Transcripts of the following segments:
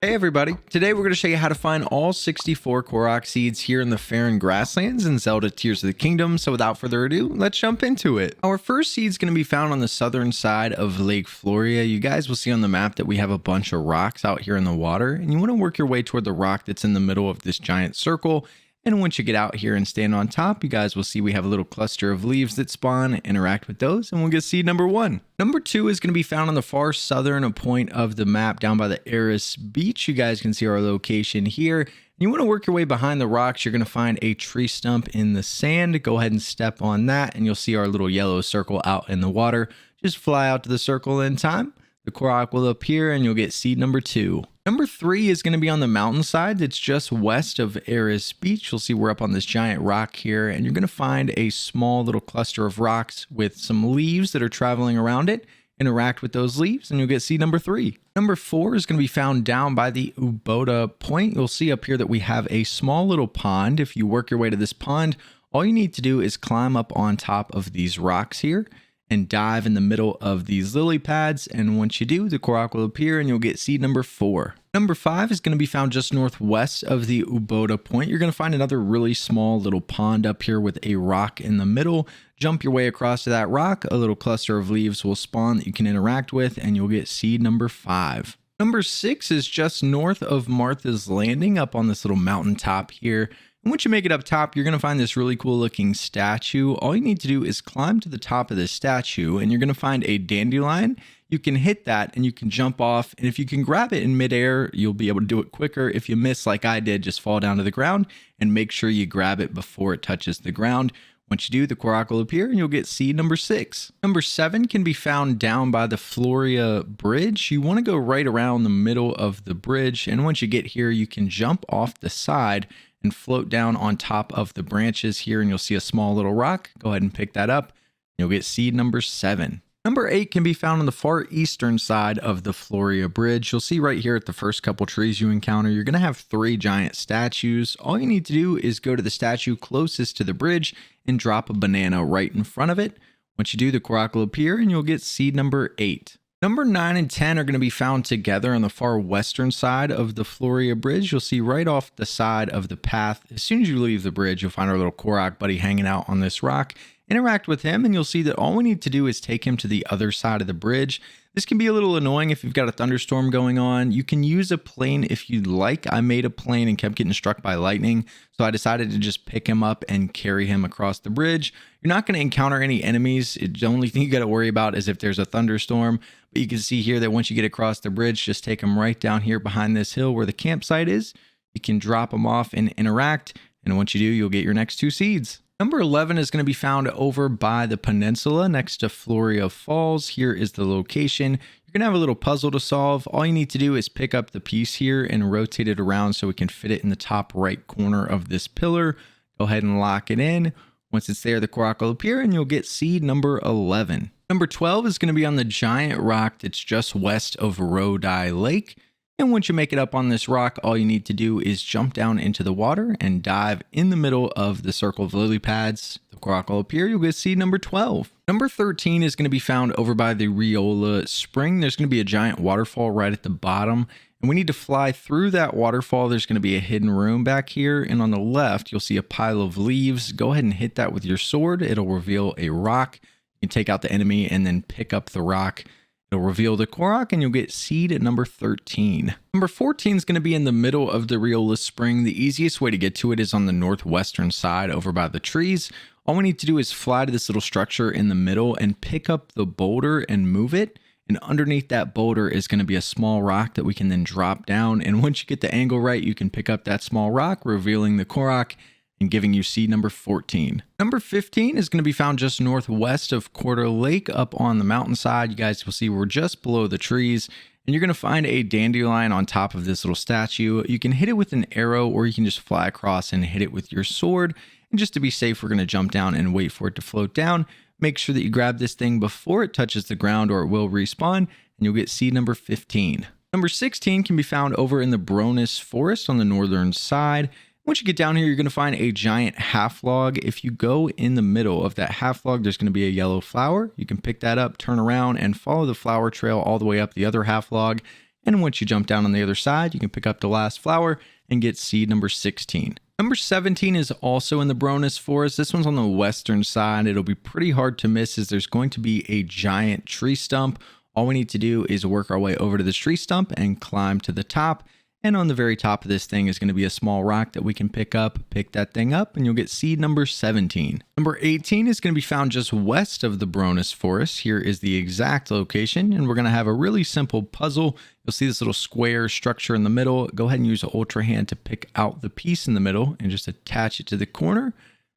Hey everybody, today we're going to show you how to find all 64 Korok seeds here in the Faron Grasslands in Zelda Tears of the Kingdom. So without further ado, let's jump into it. Our first seed is going to be found on the southern side of Lake Floria. You guys will see on the map that we have a bunch of rocks out here in the water, and you want to work your way toward the rock that's in the middle of this giant circle. And once you get out here and stand on top, you guys will see we have a little cluster of leaves that spawn. Interact with those and we'll get seed number 1. Number 2 is going to be found on the far southern point of the map down by the Eris Beach. You guys can see our location here. You want to work your way behind the rocks. You're going to find a tree stump in the sand. Go ahead and step on that and you'll see our little yellow circle out in the water. Just fly out to the circle in time. The Korok will appear and you'll get seed number 2. Number 3 is going to be on the mountainside that's just west of Eris Beach. You'll see we're up on this giant rock here, and you're going to find a small little cluster of rocks with some leaves that are traveling around it. Interact with those leaves and you'll get seed number 3. Number 4 is going to be found down by the Ubota point. You'll see up here that we have a small little pond. If you work your way to this pond, all you need to do is climb up on top of these rocks here and dive in the middle of these lily pads, and once you do, the Korok will appear and you'll get seed number 4. Number 5 is going to be found just northwest of the Ubota point. You're going to find another really small little pond up here with a rock in the middle. Jump your way across to that rock, a little cluster of leaves will spawn that you can interact with, and you'll get seed number 5. Number 6 is just north of Martha's Landing up on this little mountaintop here. And once you make it up top, you're going to find this really cool looking statue. All you need to do is climb to the top of this statue and you're going to find a dandelion. You can hit that and you can jump off. And if you can grab it in midair, you'll be able to do it quicker. If you miss like I did, just fall down to the ground and make sure you grab it before it touches the ground. Once you do, the Korok will appear and you'll get seed number 6. Number 7 can be found down by the Floria Bridge. You want to go right around the middle of the bridge. And once you get here, you can jump off the side and float down on top of the branches here, and you'll see a small little rock. Go ahead and pick that up. You'll get seed number 7. Number 8 can be found on the far eastern side of the Floria Bridge. You'll see right here at the first couple trees you encounter, you're going to have 3 giant statues. All you need to do is go to the statue closest to the bridge and drop a banana right in front of it. Once you do, the Korok will appear and you'll get seed number 8. Number 9 and 10 are going to be found together on the far western side of the Floria Bridge. You'll see right off the side of the path. As soon as you leave the bridge, you'll find our little Korok buddy hanging out on this rock. Interact with him and you'll see that all we need to do is take him to the other side of the bridge. This can be a little annoying if you've got a thunderstorm going on. You can use a plane if you'd like. I made a plane and kept getting struck by lightning, so I decided to just pick him up and carry him across the bridge. You're not going to encounter any enemies. The only thing you got to worry about is if there's a thunderstorm. But you can see here that once you get across the bridge, just take him right down here behind this hill where the campsite is. You can drop him off and interact, and once you do, you'll get your next 2 seeds. Number 11 is going to be found over by the peninsula next to Floria Falls. Here is the location. You're going to have a little puzzle to solve. All you need to do is pick up the piece here and rotate it around so we can fit it in the top right corner of this pillar. Go ahead and lock it in. Once it's there, the Korok will appear and you'll get seed number 11. Number 12 is going to be on the giant rock that's just west of Rodai Lake. And once you make it up on this rock, all you need to do is jump down into the water and dive in the middle of the circle of lily pads. The Korok will appear. You'll get seed number 12. Number 13 is going to be found over by the Riola Spring. There's going to be a giant waterfall right at the bottom, and we need to fly through that waterfall. There's going to be a hidden room back here, and on the left, you'll see a pile of leaves. Go ahead and hit that with your sword. It'll reveal a rock. You can take out the enemy and then pick up the rock. It'll reveal the Korok and you'll get seed at number 13. Number 14 is going to be in the middle of the Riola Spring. The easiest way to get to it is on the northwestern side over by the trees. All we need to do is fly to this little structure in the middle and pick up the boulder and move it. And underneath that boulder is going to be a small rock that we can then drop down. And once you get the angle right, you can pick up that small rock, revealing the Korok and giving you seed number 14. Number 15 is going to be found just northwest of Quarter Lake up on the mountainside. You guys will see we're just below the trees, and you're going to find a dandelion on top of this little statue. You can hit it with an arrow or you can just fly across and hit it with your sword. And just to be safe, we're going to jump down and wait for it to float down. Make sure that you grab this thing before it touches the ground or it will respawn, and you'll get seed number 15. Number 16 can be found over in the Bronus Forest on the northern side. Once you get down here, you're going to find a giant half log. If you go in the middle of that half log, there's going to be a yellow flower. You can pick that up, turn around, and follow the flower trail all the way up the other half log. And once you jump down on the other side, you can pick up the last flower and get seed number 16. Number 17 is also in the Bronus Forest. This one's on the western side. It'll be pretty hard to miss as there's going to be a giant tree stump. All we need to do is work our way over to this tree stump and climb to the top. And on the very top of this thing is going to be a small rock that we can pick up. Pick that thing up and you'll get seed number 17. Number 18 is going to be found just west of the Bronus Forest. Here is the exact location, and we're going to have a really simple puzzle. You'll see this little square structure in the middle. Go ahead and use the Ultra Hand to pick out the piece in the middle and just attach it to the corner.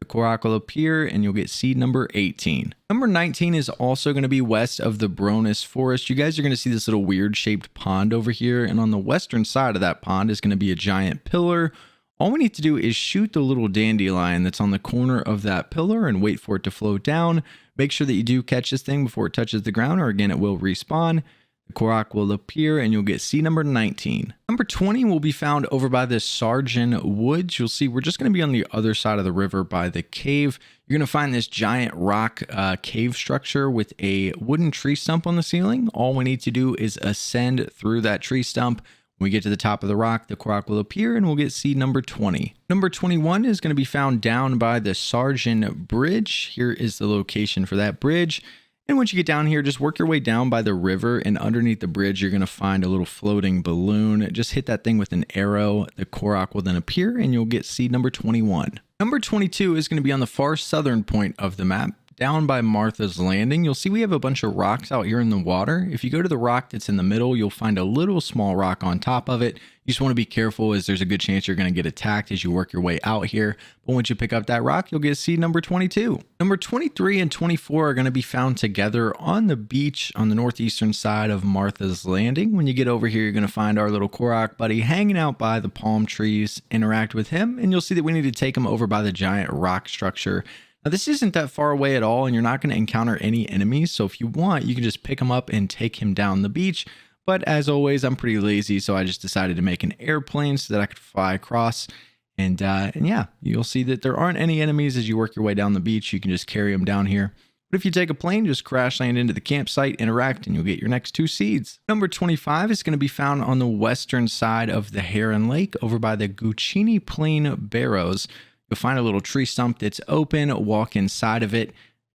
The Korok will appear and you'll get seed number 18. Number 19 is also going to be west of the Bronus Forest. You guys are going to see this little weird shaped pond over here, and on the western side of that pond is going to be a giant pillar. All we need to do is shoot the little dandelion that's on the corner of that pillar and wait for it to float down. Make sure that you do catch this thing before it touches the ground, or again it will respawn. The Korok will appear and you'll get seed number 19. Number 20 will be found over by the Sargent Woods. You'll see we're just going to be on the other side of the river by the cave. You're going to find this giant rock cave structure with a wooden tree stump on the ceiling. All we need to do is ascend through that tree stump. When we get to the top of the rock, the Korok will appear and we'll get seed number 20. Number 21 is going to be found down by the Sargent Bridge. Here is the location for that bridge. And once you get down here, just work your way down by the river, and underneath the bridge, you're going to find a little floating balloon. Just hit that thing with an arrow. The Korok will then appear and you'll get seed number 21. Number 22 is going to be on the far southern point of the map. Down by Martha's Landing, you'll see we have a bunch of rocks out here in the water. If you go to the rock that's in the middle, you'll find a little small rock on top of it. You just want to be careful as there's a good chance you're going to get attacked as you work your way out here. But once you pick up that rock, you'll get seed number 22. Number 23 and 24 are going to be found together on the beach on the northeastern side of Martha's Landing. When you get over here, you're going to find our little Korok buddy hanging out by the palm trees. Interact with him, and you'll see that we need to take him over by the giant rock structure. Now, this isn't that far away at all, and you're not going to encounter any enemies. So if you want, you can just pick him up and take him down the beach. But as always, I'm pretty lazy, so I just decided to make an airplane so that I could fly across. And yeah, you'll see that there aren't any enemies as you work your way down the beach. You can just carry them down here. But if you take a plane, just crash land into the campsite, interact, and you'll get your next 2 seeds. Number 25 is going to be found on the western side of the Heron Lake over by the Guccini Plain Barrows. You'll find a little tree stump that's open, walk inside of it,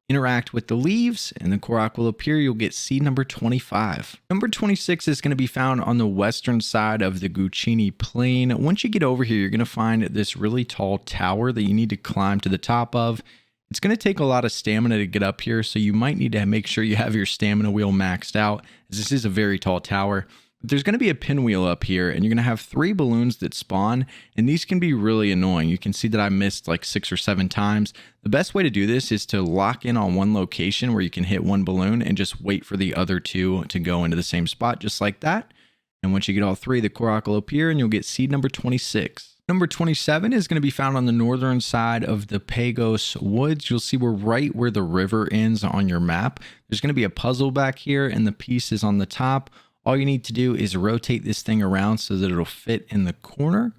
interact with the leaves, and the Korok will appear. You'll get seed number 25. Number 26 is going to be found on the western side of the Guccini Plain. Once you get over here, you're going to find this really tall tower that you need to climb to the top of. It's going to take a lot of stamina to get up here, so you might need to make sure you have your stamina wheel maxed out, as this is a very tall tower. But there's going to be a pinwheel up here, and you're going to have 3 balloons that spawn, and these can be really annoying. You can see that I missed like 6 or 7 times. The best way to do this is to lock in on one location where you can hit one balloon and just wait for the other 2 to go into the same spot, just like that. And once you get all 3, the Korok will appear, and you'll get seed number 26. Number 27 is going to be found on the northern side of the Pagos Woods. You'll see we're right where the river ends on your map. There's going to be a puzzle back here, and the piece is on the top. All you need to do is rotate this thing around so that it'll fit in the corner.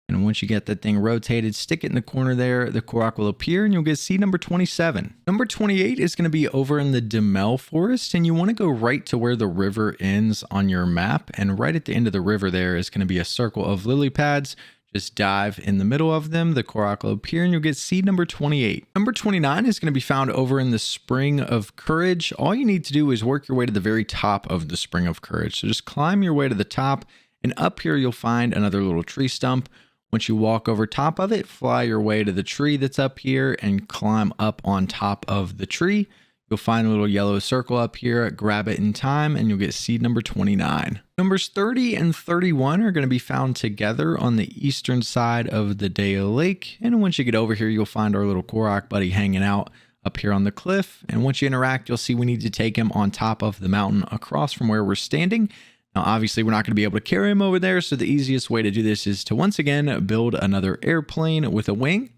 And once you get that thing rotated, stick it in the corner there, the Korok will appear and you'll get seed number 27. Number 28 is going to be over in the Demel Forest, and you want to go right to where the river ends on your map. And right at the end of the river there is going to be a circle of lily pads. Just dive in the middle of them, the Korok will appear, and you'll get seed number 28. Number 29 is going to be found over in the Spring of Courage. All you need to do is work your way to the very top of the Spring of Courage. So just climb your way to the top, and up here you'll find another little tree stump. Once you walk over top of it, fly your way to the tree that's up here and climb up on top of the tree. You'll find a little yellow circle up here, grab it in time, and you'll get seed number 29. Numbers 30 and 31 are going to be found together on the eastern side of the Dea Lake. And once you get over here, you'll find our little Korok buddy hanging out up here on the cliff. And once you interact, you'll see we need to take him on top of the mountain across from where we're standing. Now, obviously, we're not going to be able to carry him over there, so the easiest way to do this is to once again build another airplane with a wing.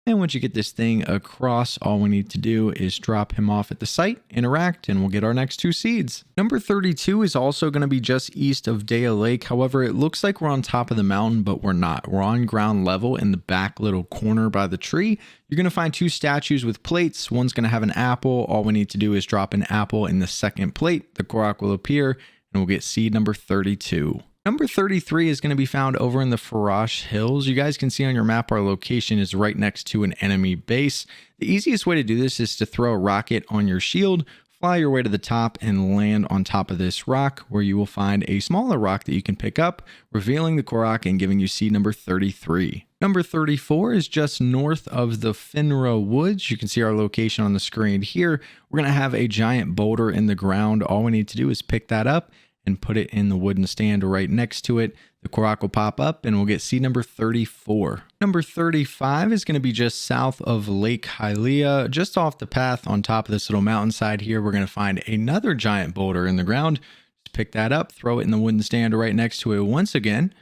And once you get this thing across, all we need to do is drop him off at the site, interact, and we'll get our next 2 seeds. Number 32 is also going to be just east of Dea Lake. However, it looks like we're on top of the mountain, but we're not. We're on ground level in the back little corner by the tree. You're going to find 2 statues with plates. One's going to have an apple. All we need to do is drop an apple in the second plate. The Korok will appear, and we'll get seed number 32. Number 33 is going to be found over in the Faron Hills. You guys can see on your map our location is right next to an enemy base. The easiest way to do this is to throw a rocket on your shield, fly your way to the top, and land on top of this rock, where you will find a smaller rock that you can pick up, revealing the Korok and giving you seed number 33. Number 34 is just north of the Finra Woods. You can see our location on the screen here. We're going to have a giant boulder in the ground. All we need to do is pick that up and put it in the wooden stand right next to it. The Korok will pop up and we'll get seed number 34. Number 35 is going to be just south of Lake Hylia, just off the path on top of this little mountainside here. We're going to find another giant boulder in the ground. Just pick that up, throw it in the wooden stand right next to it once again.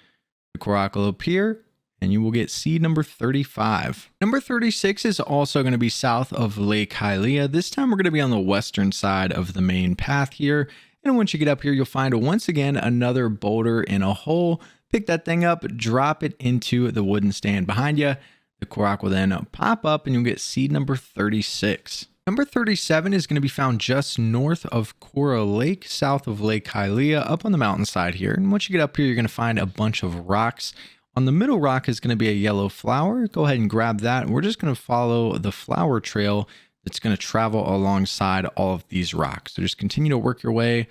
The Korok will appear and you will get seed number 35. Number 36 is also going to be south of Lake Hylia. This time we're going to be on the western side of the main path here. And once you get up here, you'll find once again another boulder in a hole. Pick that thing up, drop it into the wooden stand behind you. The Korok will then pop up and you'll get seed number 36. Number 37 is going to be found just north of Korok Lake, south of Lake Hylia, up on the mountainside here. And once you get up here, you're going to find a bunch of rocks. On the middle rock is going to be a yellow flower. Go ahead and grab that. And we're just going to follow the flower trail that's going to travel alongside all of these rocks. So just continue to work your way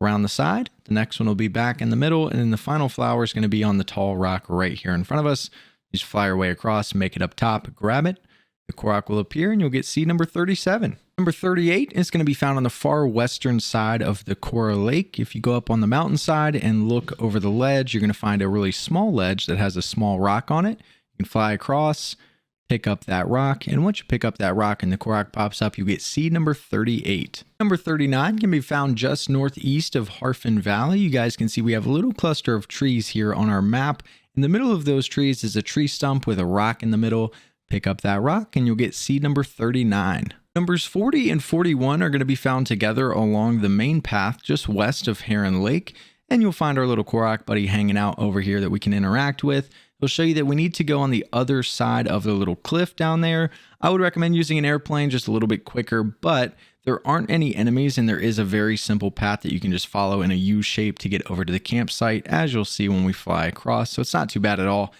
around the side. The next one will be back in the middle, and then the final flower is going to be on the tall rock right here in front of us. You just fly your way across, make it up top, grab it. The Korok will appear and you'll get seed number 37. Number 38 is going to be found on the far western side of the Korok Lake. If you go up on the mountainside and look over the ledge, you're going to find a really small ledge that has a small rock on it. You can fly across, pick up that rock, and once you pick up that rock and the Korok pops up, you get seed number 38. Number 39 can be found just northeast of Harfin Valley. You guys can see we have a little cluster of trees here on our map. In the middle of those trees is a tree stump with a rock in the middle. Pick up that rock and you'll get seed number 39. Numbers 40 and 41 are going to be found together along the main path just west of Heron Lake. And you'll find our little Korok buddy hanging out over here that we can interact with. It'll show you that we need to go on the other side of the little cliff down there. I would recommend using an airplane just a little bit quicker, but there aren't any enemies and there is a very simple path that you can just follow in a U shape to get over to the campsite, as you'll see when we fly across. So it's not too bad at all.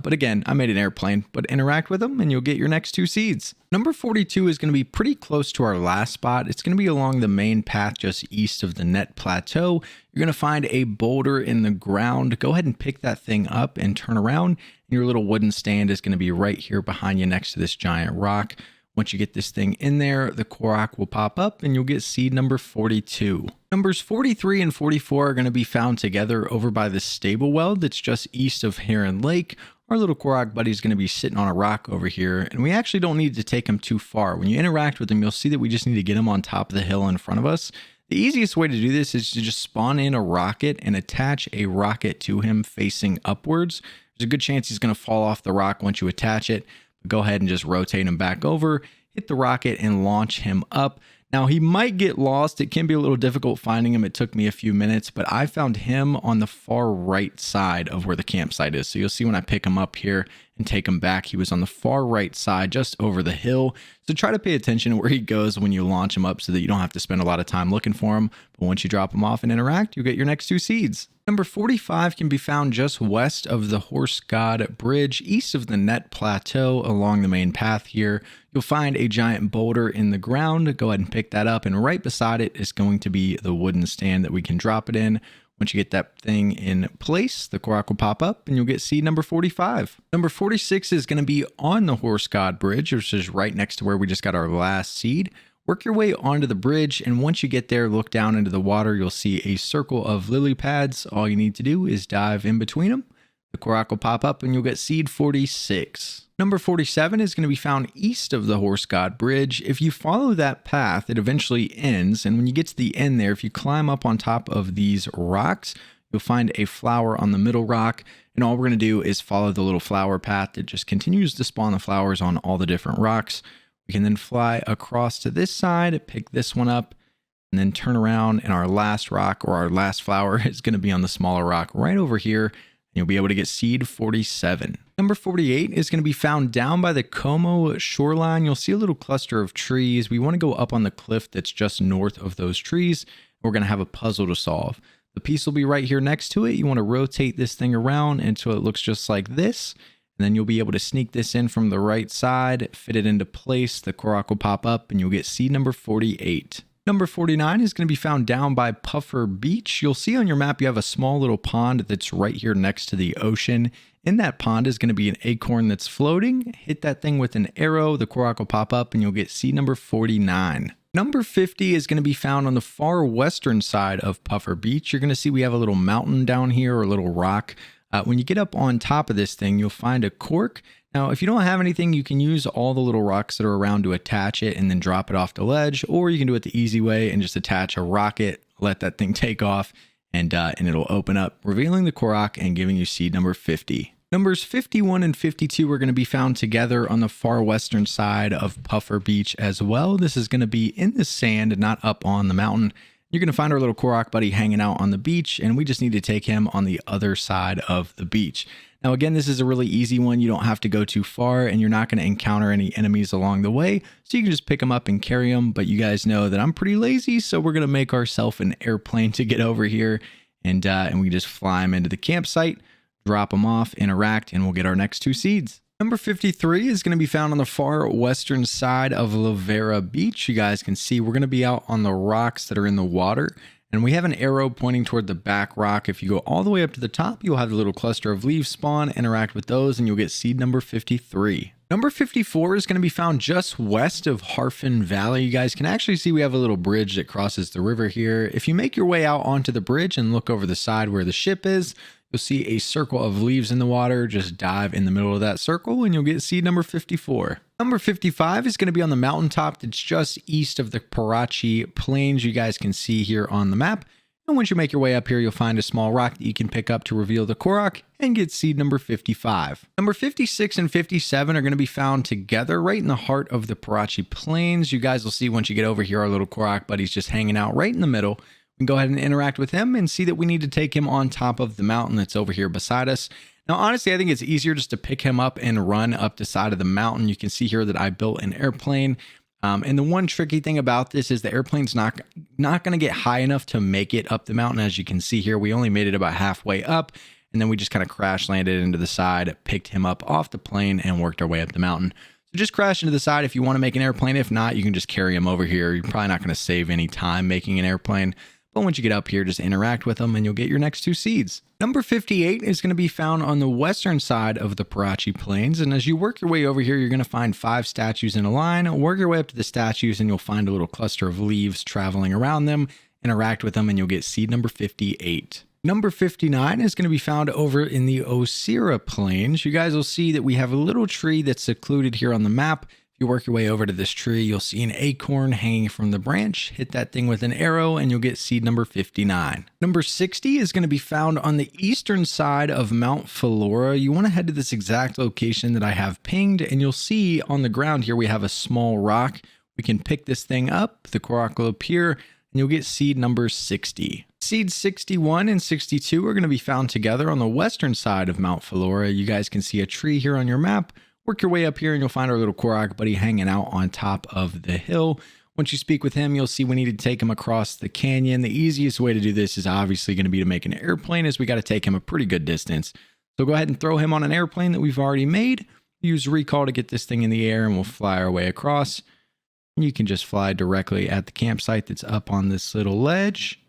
But again, I made an airplane, but interact with them and you'll get your next two seeds. Number 42 is going to be pretty close to our last spot. It's going to be along the main path just east of the Net Plateau. You're going to find a boulder in the ground. Go ahead and pick that thing up and turn around. Your little wooden stand is going to be right here behind you next to this giant rock. Once you get this thing in there, the Korok will pop up and you'll get seed number 42. Numbers 43 and 44 are going to be found together over by the stable well that's just east of Heron Lake. Our little Korok buddy is going to be sitting on a rock over here, and we actually don't need to take him too far. When you interact with him, you'll see that we just need to get him on top of the hill in front of us. The easiest way to do this is to just spawn in a rocket and attach a rocket to him facing upwards. There's a good chance he's going to fall off the rock once you attach it. But go ahead and just rotate him back over, hit the rocket, and launch him up. Now, he might get lost. It can be a little difficult finding him. It took me a few minutes, but I found him on the far right side of where the campsite is. So you'll see when I pick him up here and take him back, he was on the far right side, just over the hill. So try to pay attention to where he goes when you launch him up so that you don't have to spend a lot of time looking for him. But once you drop him off and interact, you'll get your next two seeds. Number 45 can be found just west of the Horse God Bridge, east of the Net Plateau along the main path here. You'll find a giant boulder in the ground. Go ahead and pick that up, and right beside it is going to be the wooden stand that we can drop it in. Once you get that thing in place, the Korok will pop up and you'll get seed number 45. Number 46 is going to be on the Horse God Bridge, which is right next to where we just got our last seed. Work your way onto the bridge, and once you get there, look down into the water. You'll see a circle of lily pads. All you need to do is dive in between them. The Korok will pop up and you'll get seed 46. Number 47 is going to be found east of the Horse God Bridge. If you follow that path, it eventually ends. And when you get to the end there, if you climb up on top of these rocks, you'll find a flower on the middle rock. And all we're going to do is follow the little flower path that just continues to spawn the flowers on all the different rocks. We can then fly across to this side, pick this one up, and then turn around, and our last rock or our last flower is going to be on the smaller rock right over here. You'll be able to get seed 47. Number 48 is going to be found down by the Como shoreline. You'll see a little cluster of trees. We want to go up on the cliff that's just north of those trees. We're going to have a puzzle to solve. The piece will be right here next to it. You want to rotate this thing around until it looks just like this. And then you'll be able to sneak this in from the right side, fit it into place. The Korok will pop up and you'll get seed number 48. Number 49 is going to be found down by Puffer Beach. You'll see on your map you have a small little pond that's right here next to the ocean. In that pond is going to be an acorn that's floating. Hit that thing with an arrow, the Korok will pop up and you'll get seed number 49. Number 50 is going to be found on the far western side of Puffer Beach. You're going to see we have a little mountain down here or a little rock. When you get up on top of this thing, you'll find a cork. Now, if you don't have anything, you can use all the little rocks that are around to attach it and then drop it off the ledge, or you can do it the easy way and just attach a rocket, let that thing take off, and it'll open up, revealing the Korok and giving you seed number 50. Numbers 51 and 52 are going to be found together on the far western side of Puffer Beach as well. This is going to be in the sand and not up on the mountain. You're going to find our little Korok buddy hanging out on the beach, and we just need to take him on the other side of the beach. Now, again, this is a really easy one. You don't have to go too far, and you're not going to encounter any enemies along the way, so you can just pick them up and carry them. But you guys know that I'm pretty lazy, so we're going to make ourselves an airplane to get over here, and we just fly them into the campsite, drop them off, interact, and we'll get our next 2 seeds. Number 53 is going to be found on the far western side of Lavera Beach. You guys can see we're going to be out on the rocks that are in the water, and we have an arrow pointing toward the back rock. If you go all the way up to the top, you'll have a little cluster of leaves spawn, interact with those, and you'll get seed number 53. Number 54 is going to be found just west of Harfin Valley. You guys can actually see we have a little bridge that crosses the river here. If you make your way out onto the bridge and look over the side where the ship is, you'll see a circle of leaves in the water. Just dive in the middle of that circle and you'll get seed number 54. Number 55 is going to be on the mountaintop that's just east of the Parachi Plains. You guys can see here on the map. And once you make your way up here, you'll find a small rock that you can pick up to reveal the Korok and get seed number 55. Number 56 and 57 are going to be found together right in the heart of the Parachi Plains. You guys will see once you get over here, our little Korok buddy's just hanging out right in the middle. We can go ahead and interact with him and see that we need to take him on top of the mountain that's over here beside us. Now, honestly, I think it's easier just to pick him up and run up the side of the mountain. You can see here that I built an airplane. And the one tricky thing about this is the airplane's not going to get high enough to make it up the mountain. As you can see here, we only made it about halfway up, and then we just kind of crash landed into the side, picked him up off the plane, and worked our way up the mountain. So just crash into the side if you want to make an airplane. If not, you can just carry him over here. You're probably not going to save any time making an airplane. But once you get up here, just interact with them and you'll get your next 2 seeds. Number 58 is going to be found on the western side of the Parachi Plains. And as you work your way over here, you're going to find 5 statues in a line. Work your way up to the statues and you'll find a little cluster of leaves traveling around them. Interact with them and you'll get seed number 58. Number 59 is going to be found over in the Osira Plains. You guys will see that we have a little tree that's secluded here on the map. You work your way over to this tree, you'll see an acorn hanging from the branch. Hit that thing with an arrow and you'll get seed number 59. Number 60 is going to be found on the eastern side of Mount Philora. You want to head to this exact location that I have pinged, and you'll see on the ground here we have a small rock. We can pick this thing up, the Korok will appear, and you'll get seed number 60. Seeds 61 and 62 are going to be found together on the western side of Mount Philora. You guys can see a tree here on your map. Work your way up here and you'll find our little Korok buddy hanging out on top of the hill. Once you speak with him, you'll see we need to take him across the canyon. The easiest way to do this is obviously going to be to make an airplane, as we got to take him a pretty good distance. So go ahead and throw him on an airplane that we've already made. Use recall to get this thing in the air and we'll fly our way across. You can just fly directly at the campsite that's up on this little ledge.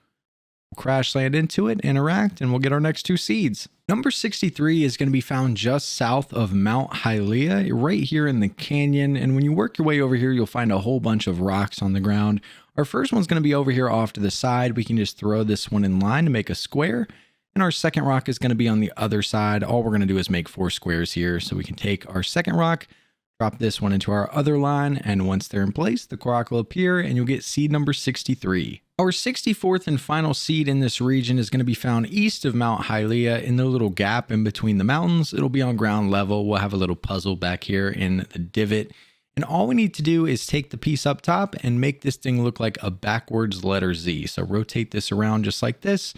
We'll crash land into it, interact, and we'll get our next 2 seeds. Number 63 is going to be found just south of Mount Hylia, right here in the canyon. And when you work your way over here, you'll find a whole bunch of rocks on the ground. Our first one's going to be over here off to the side. We can just throw this one in line to make a square. And our second rock is going to be on the other side. All we're going to do is make 4 squares here. So we can take our second rock, drop this one into our other line, and once they're in place, the Korok will appear and you'll get seed number 63. Our 64th and final seed in this region is going to be found east of Mount Hylia in the little gap in between the mountains. It'll be on ground level. We'll have a little puzzle back here in the divot. And all we need to do is take the piece up top and make this thing look like a backwards letter Z. So rotate this around just like this.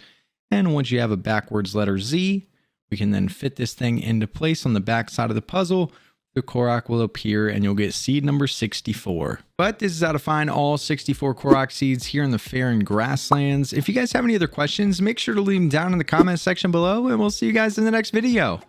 And once you have a backwards letter Z, we can then fit this thing into place on the back side of the puzzle. The the Korok will appear and you'll get seed number 64. But this is how to find all 64 Korok seeds here in the Faron Grasslands. If you guys have any other questions, make sure to leave them down in the comment section below, and we'll see you guys in the next video.